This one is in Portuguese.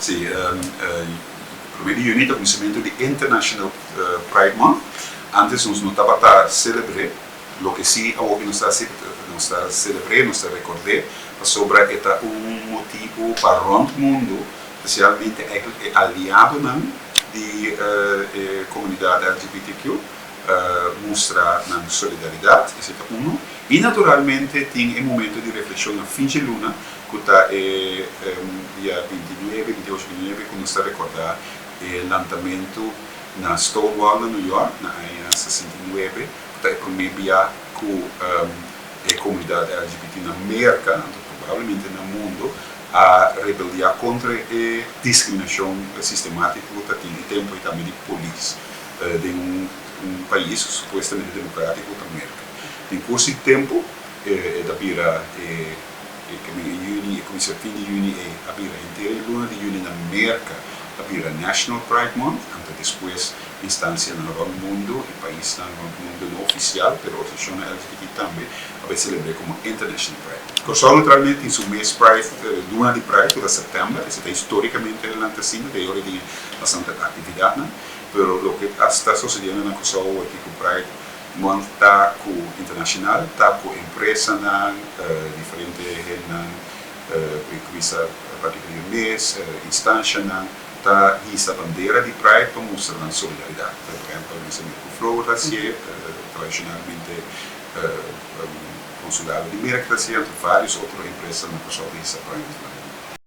Sì, il 1 di giugno è il cominciamento di International Pride Month. Antes nos notava a celebrar, lo que sí hoy nos está celebrando, nos está recordando, sobre motivo para o mundo, especialmente aliado de comunidade LGBTQ, mostra solidariedade, esse é um. E naturalmente tem um momento de reflexão na fim de luna, que está dia 29, 28, 29, quando está recordar o lançamento na Stonewall, New York, na 69, que é o primeiro dia que a comunidade LGBT na América, provavelmente no mundo, a rebeliar contra a discriminação sistemática que tem tempo e também de polícia de um país supostamente democrático da América. Em curso de tempo, da Bira, começa fim de junho, a Bira inteira, luna de junho na América, a Bira National Pride Month, antes depois instância no mundo, e país no mundo não oficial, mas a organização LGBT também, vai celebrar como International Pride. Kosovo naturalmente tem seu mês Pride, luna de Pride, toda setembro, isso é historicamente relevante, de hora de bastante atividade, mas o que está sucedendo na Kosovo é que o Pride Month está com internacional, está com empresa diferente na particular mês, instância está essa bandeira de Pride para mostrar a solidariedade. Por exemplo, o Flora, tradicionalmente consulado de América, entre várias outras empresas na Kosovo essa Pride.